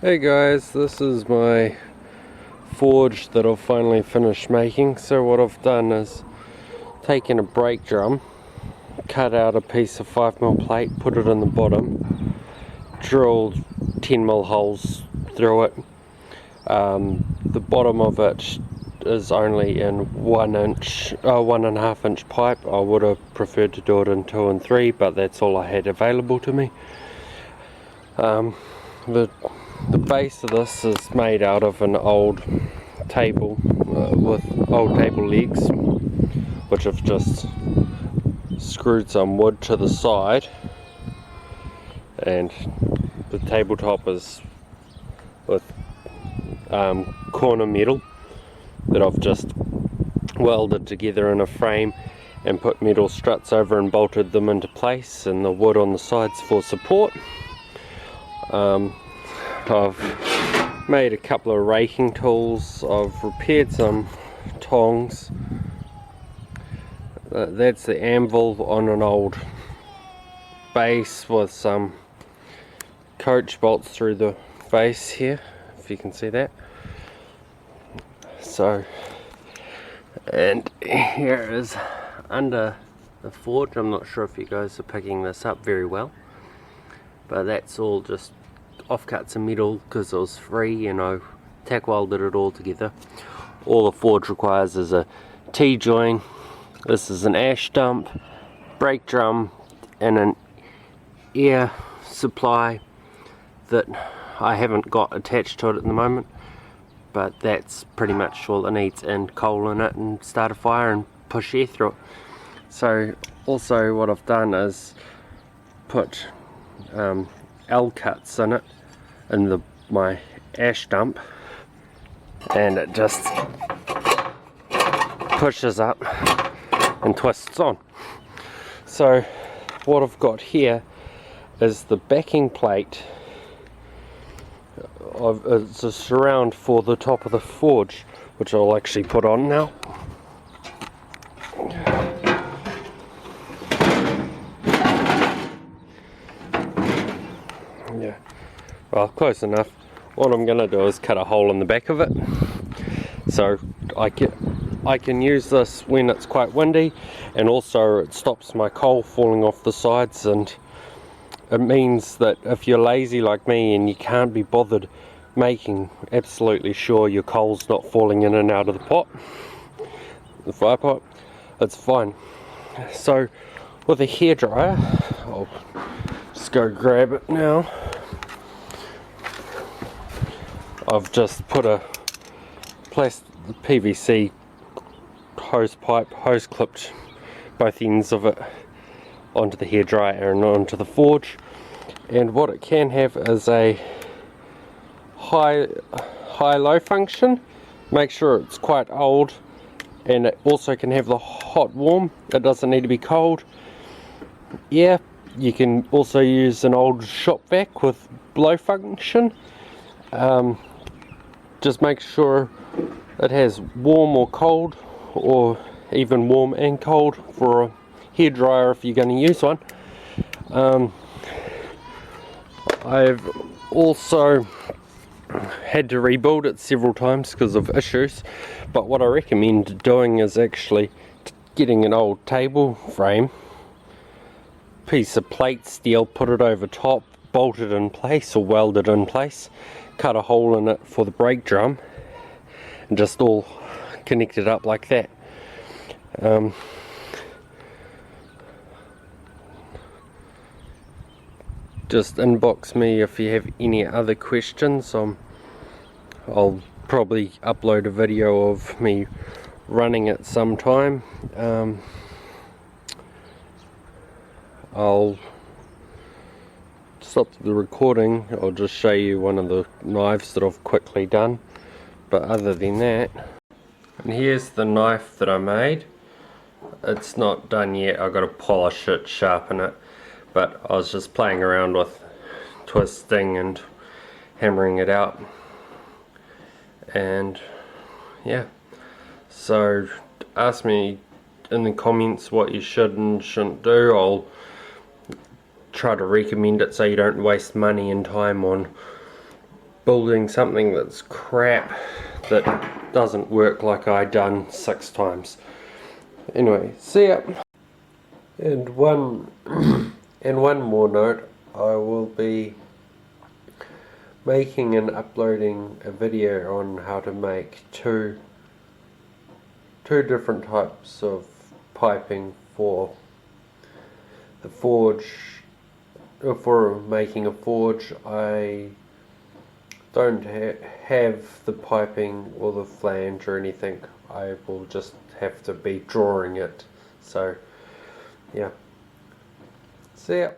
Hey guys, this is my forge that I've finally finished making. So what I've done is taken a brake drum, cut out a piece of 5mm plate, put it in the bottom, drilled 10mm holes through it. The bottom of it is only in 1.5 inch pipe. I would have preferred to do it in 2 and 3, but that's all I had available to me. The base of this is made out of an old table with old table legs, which I've just screwed some wood to the side, and the tabletop is with corner metal that I've just welded together in a frame and put metal struts over and bolted them into place, and the wood on the sides for support. I've made a couple of raking tools. I've repaired some tongs. That's the anvil on an old base with some coach bolts through the base here, if you can see that. So, and here is under the forge. I'm not sure if you guys are picking this up very well, but that's all just offcuts of metal because it was free, and I tack welded it all together. All the forge requires is a T-joint. This is an ash dump, brake drum, and an air supply that I haven't got attached to it at the moment, but that's pretty much all it needs, and coal in it and start a fire and push air through it. So also what I've done is put L cuts in it in my ash dump, and it just pushes up and twists on. So what I've got here is the backing plate. It's a surround for the top of the forge, which I'll actually put on now. Yeah, well, close enough. What I'm going to do is cut a hole in the back of it, so I can use this when it's quite windy, and also it stops my coal falling off the sides, and it means that if you're lazy like me and you can't be bothered making absolutely sure your coal's not falling in and out of the pot, the fire pot, it's fine. So with a hairdryer, I'll just go grab it now. I've just put a PVC hose pipe, hose clipped both ends of it onto the hairdryer and onto the forge, and what it can have is a high-low function. Make sure it's quite old, and it also can have the hot-warm. It doesn't need to be cold. Yeah, you can also use an old shop vac with low function. Just make sure it has warm or cold, or even warm and cold for a hairdryer if you're going to use one. I've also had to rebuild it several times because of issues, but what I recommend doing is actually getting an old table frame, piece of plate steel, put it over top, bolt it in place or weld it in place, cut a hole in it for the brake drum, and just all connect it up like that. Just inbox me if you have any other questions. I'll probably upload a video of me running it sometime. I'll stop the recording. I'll just show you one of the knives that I've quickly done, but other than that, and here's the knife that I made. It's not done yet. I've got to polish it, sharpen it, but I was just playing around with twisting and hammering it out, and yeah, so ask me in the comments what you should and shouldn't do. I'll try to recommend it so you don't waste money and time on building something that's crap, that doesn't work like I done 6 times. Anyway, see ya. And one more note, I will be making and uploading a video on how to make two different types of piping for the forge. For making a forge, I don't have the piping or the flange or anything. I will just have to be drawing it. So yeah, see ya.